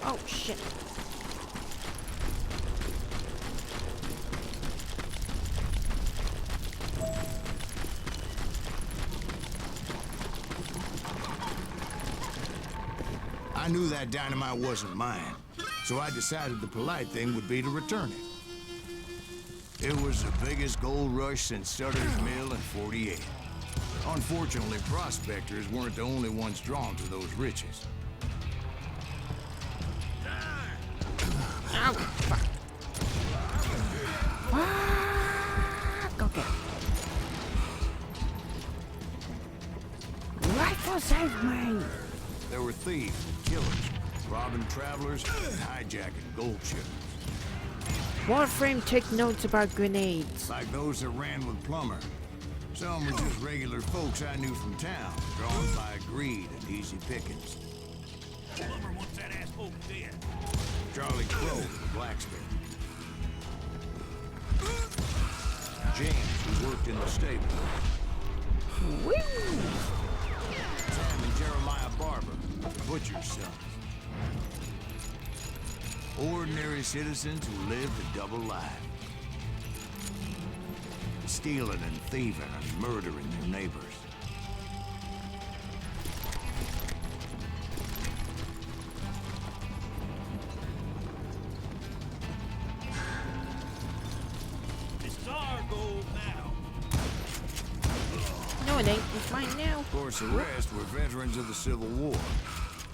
Oh, shit. I knew that dynamite wasn't mine, so I decided the polite thing would be to return it. It was the biggest gold rush since Sutter's Mill in '48. Unfortunately, prospectors weren't the only ones drawn to those riches. Ow! Fuck. Fuck! Okay. Rifle save me! There were thieves, killers, robbing travelers, and hijacking gold ships. Warframe, take notes about grenades. Like those that ran with Plummer. Some were just regular folks I knew from town, drawn by greed and easy pickings. Plummer wants that asshole dead. Charlie Crow, the blacksmith. James, who worked in the stable. Woo! Sam and Jeremiah Barber, the butcher's sons. Ordinary citizens who lived a double life. Stealing and thieving and murdering their neighbors. This is our gold now. No, it ain't. It's mine now. Of course, the rest were veterans of the Civil War.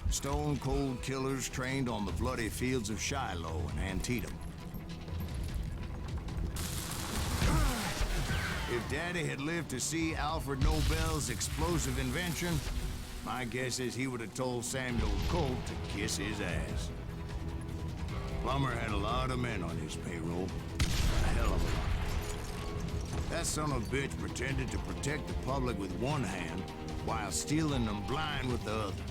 Stone-cold killers trained on the bloody fields of Shiloh and Antietam. If Daddy had lived to see Alfred Nobel's explosive invention, my guess is he would have told Samuel Colt to kiss his ass. Plummer had a lot of men on his payroll. A hell of a lot. That son of a bitch pretended to protect the public with one hand while stealing them blind with the other.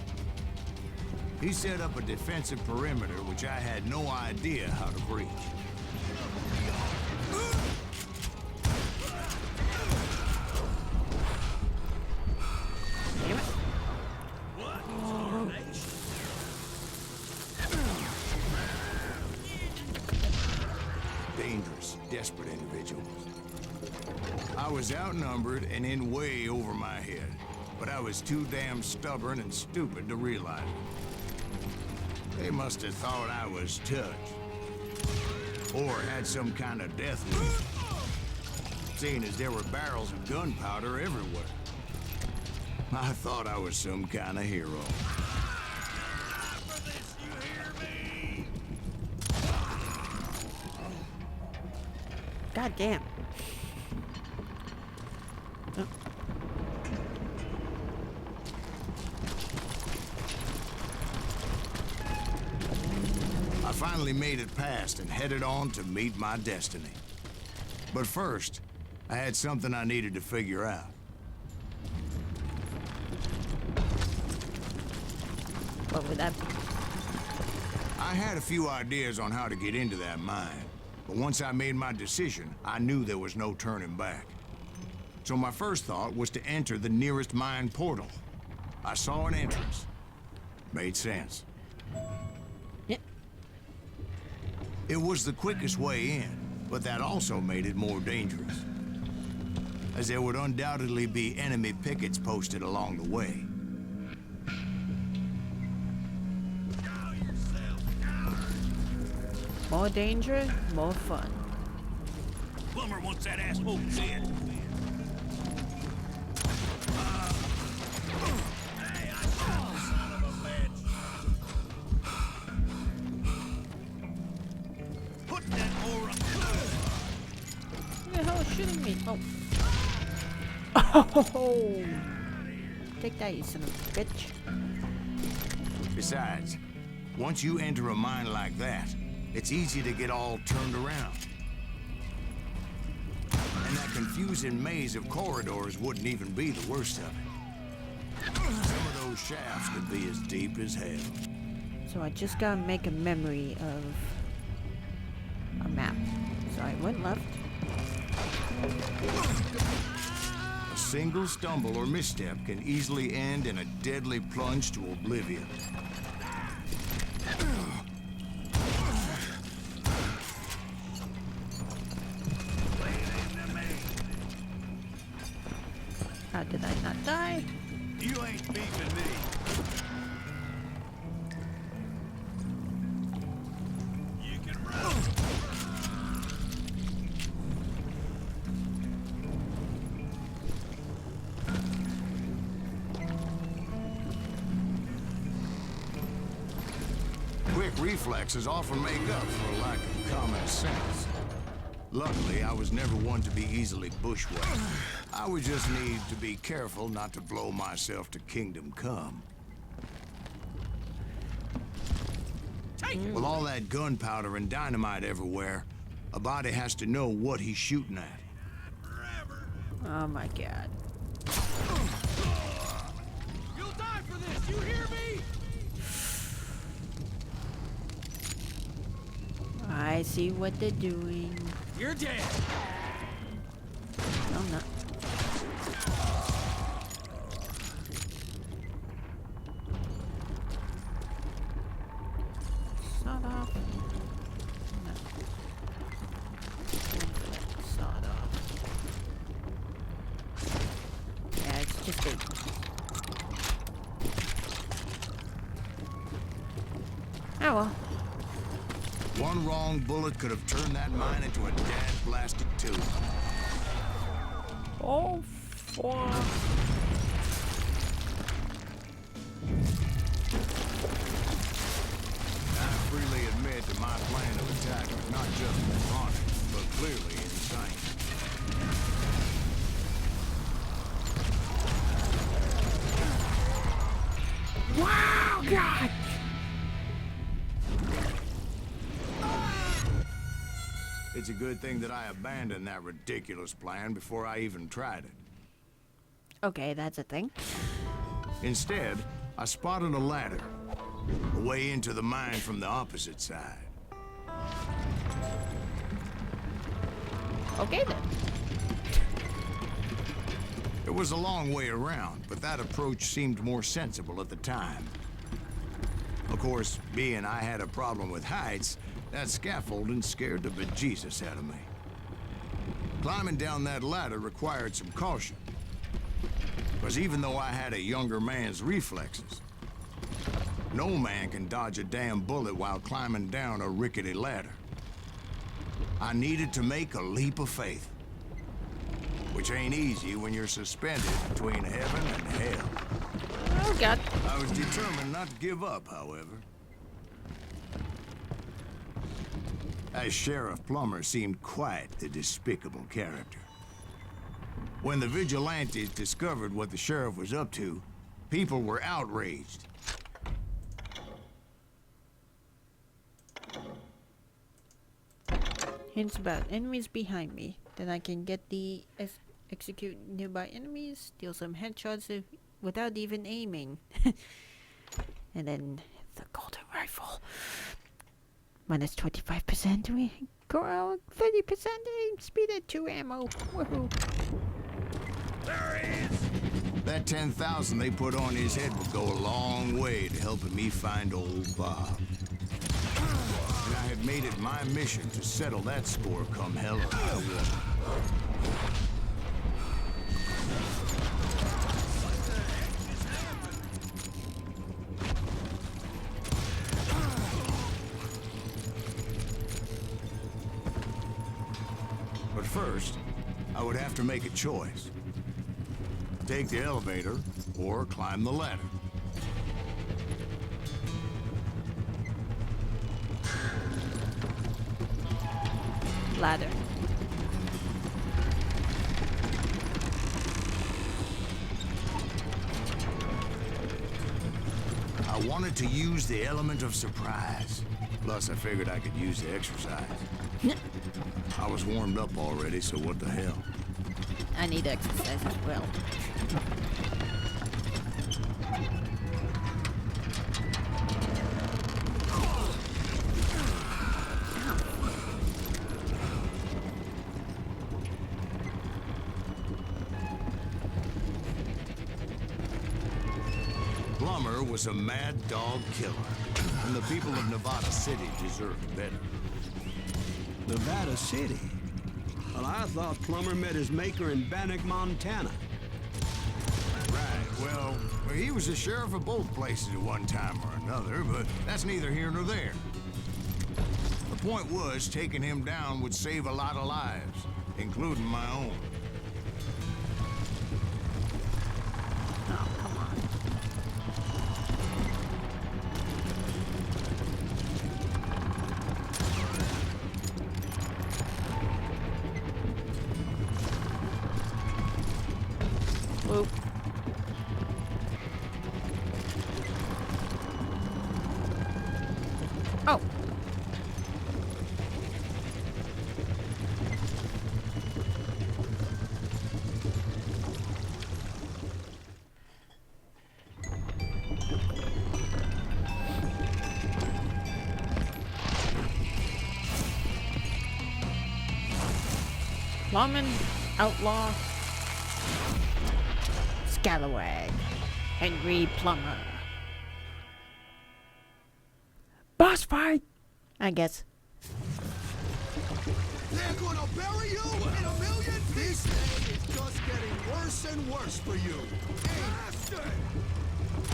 He set up a defensive perimeter which I had no idea how to breach. Damn it. Dangerous, desperate individuals. I was outnumbered and in way over my head, but I was too damn stubborn and stupid to realize it. They must have thought I was touched. Or had some kind of death wish. Seeing as there were barrels of gunpowder everywhere. I thought I was some kind of hero. For this, you hear me? God damn. I finally made it past and headed on to meet my destiny. But first, I had something I needed to figure out. What would that be? I had a few ideas on how to get into that mine, but once I made my decision, I knew there was no turning back. So my first thought was to enter the nearest mine portal. I saw an entrance. Made sense. Yeah. It was the quickest way in, but that also made it more dangerous. as there would undoubtedly be enemy pickets posted along the way. More danger, more fun. Plumber wants that asshole dead. Hey, I shot the son of a bitch. Put that aura. Who the hell is shooting me? Oh. Oh. Take that, you son of a bitch. Besides, once you enter a mine like that, it's easy to get all turned around. And that confusing maze of corridors wouldn't even be the worst of it. Some of those shafts could be as deep as hell. So I just gotta make a memory of a map. So I went left. A single stumble or misstep can easily end in a deadly plunge to oblivion. How did I not die? You ain't beating me. You can run. Quick reflexes often make up for a lack of common sense. Luckily, I was never one to be easily bushwhacked. I would just need to be careful not to blow myself to kingdom come. With all that gunpowder and dynamite everywhere, a body has to know what he's shooting at. Oh my god. You'll die for this, you hear me? I see what they're doing. You're dead. No, I'm not. Sawed off. No. Sawed off. Yeah, it's just a... Oh well. One wrong bullet could have turned that mine into a dad-blasted tube. Oh, fuck. I freely admit that my plan of attack was not just moronic, but clearly insane. Wow, God! It's a good thing that I abandoned that ridiculous plan before I even tried it. Okay, that's a thing. Instead, I spotted a ladder, a way into the mine from the opposite side. Okay, then. It was a long way around, but that approach seemed more sensible at the time. Of course, being I had a problem with heights, that scaffolding scared the bejesus out of me. Climbing down that ladder required some caution. Because even though I had a younger man's reflexes, no man can dodge a damn bullet while climbing down a rickety ladder. I needed to make a leap of faith. Which ain't easy when you're suspended between heaven and hell. Oh, God. I was determined not to give up, however. As Sheriff Plummer seemed quite the despicable character. When the vigilantes discovered what the sheriff was up to, people were outraged. Hints about enemies behind me. Then I can get the execute nearby enemies, deal some headshots without even aiming. And then the golden rifle. Minus 25%. We go out 30% aim speed at 2 ammo. Woohoo. There he is. That 10,000 they put on his head would go a long way to helping me find old Bob. And I had made it my mission to settle that score come hell or high water. first, I would have to make a choice. Take the elevator or climb the ladder. Ladder. I wanted to use the element of surprise. Plus, I figured I could use the exercise. I was warmed up already, so what the hell? I need exercise as well. Plummer was a mad dog killer, and the people of Nevada City deserved better. Nevada City? Well, I thought Plummer met his maker in Bannock, Montana. Right, well, he was the sheriff of both places at one time or another, but that's neither here nor there. The point was, taking him down would save a lot of lives, including my own. Oh, come on. Whoop. Oh. Lawman, outlaw, scalawag, Henry Plummer. Boss fight, I guess. They're gonna bury you in a million pieces! This day is just getting worse and worse for you. Bastard!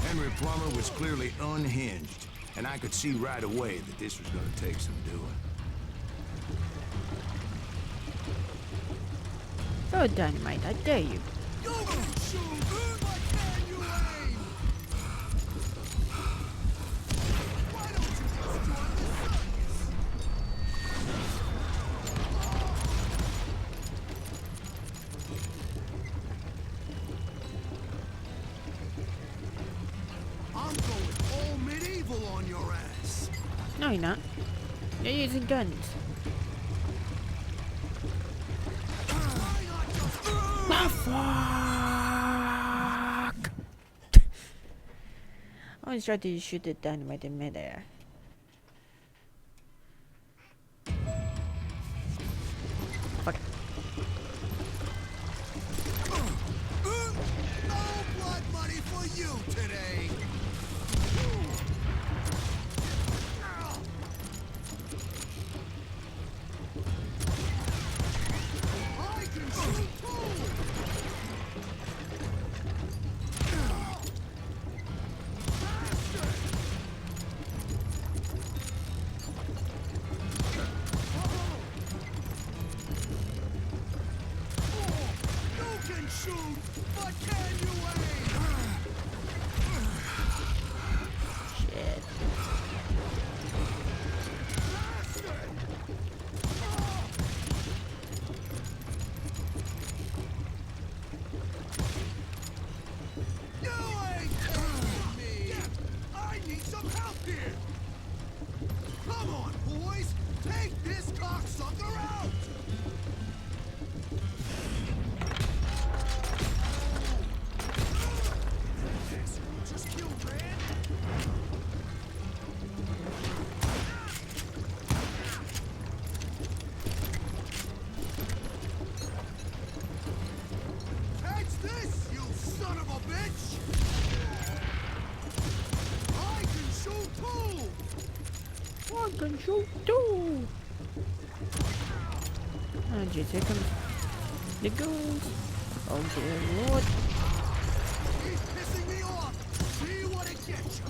Henry Plummer was clearly unhinged, and I could see right away that this was gonna take some doing. Oh, Dynamite, I dare you. You can shoot, but can you aim? Why don't you just join the circus? I'm going all medieval on your ass. No, you're not. You're using guns. Ah, fuck! I always try to shoot the dynamite in midair. Fuck. No blood money for you today. I can shoot too. You can shoot, but can you aim? Shit. You ain't killing me! I need some help here! Come on, boys! Take this cocksucker out! Just kill Rand? Catch this, you son of a bitch! I can shoot too! I can shoot too! Oh, jeez, here comes the goons. Oh, dear Lord. He's pissing me off! See what it gets you!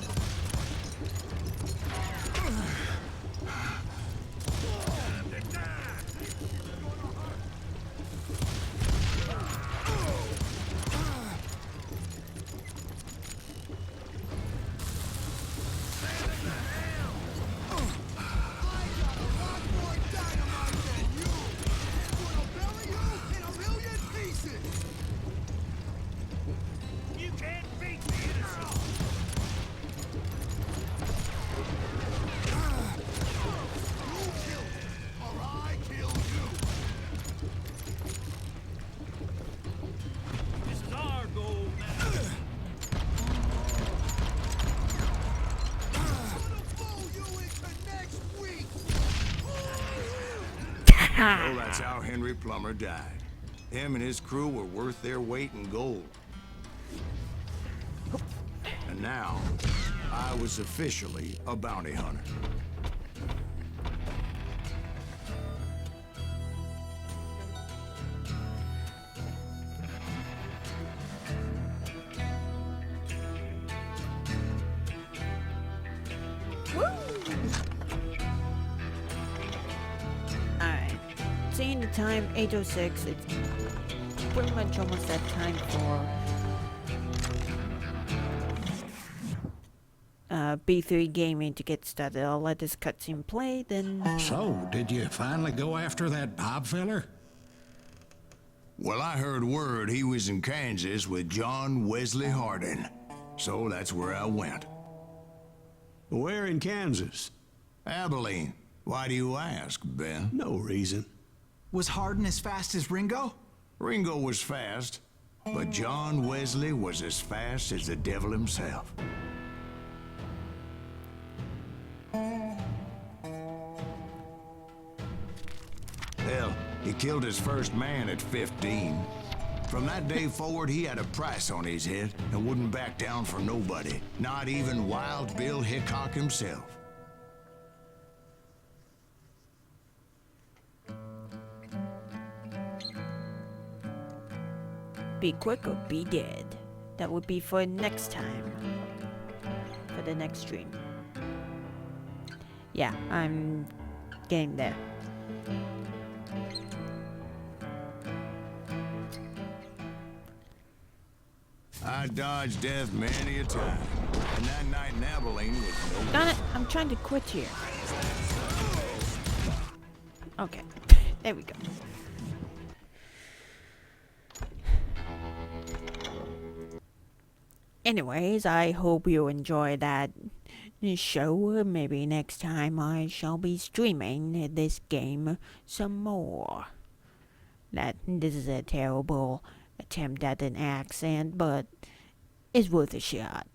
So that's how Henry Plummer died. Him and his crew were worth their weight in gold. And now, I was officially a bounty hunter. Alright. Seeing the time, 8:06, it's pretty much almost that time for B3 Gaming to get started. I'll let this cutscene play, then... So, did you finally go after that Bob feller? Well, I heard word he was in Kansas with John Wesley Hardin. So that's where I went. Where in Kansas? Abilene. Why do you ask, Ben? No reason. Was Hardin as fast as Ringo? Ringo was fast, but John Wesley was as fast as the devil himself. Hell, he killed his first man at 15. From that day forward, he had a price on his head and wouldn't back down for nobody, not even Wild Bill Hickok himself. Be quick or be dead. That would be for next time. For the next stream. Yeah, I'm getting there. I dodged death many a time, and that night in Abilene was no... Darn it, I'm trying to quit here. Okay, there we go. Anyways, I hope you enjoyed that show. Maybe next time I shall be streaming this game some more. This is a terrible attempt at an accent, but it's worth a shot.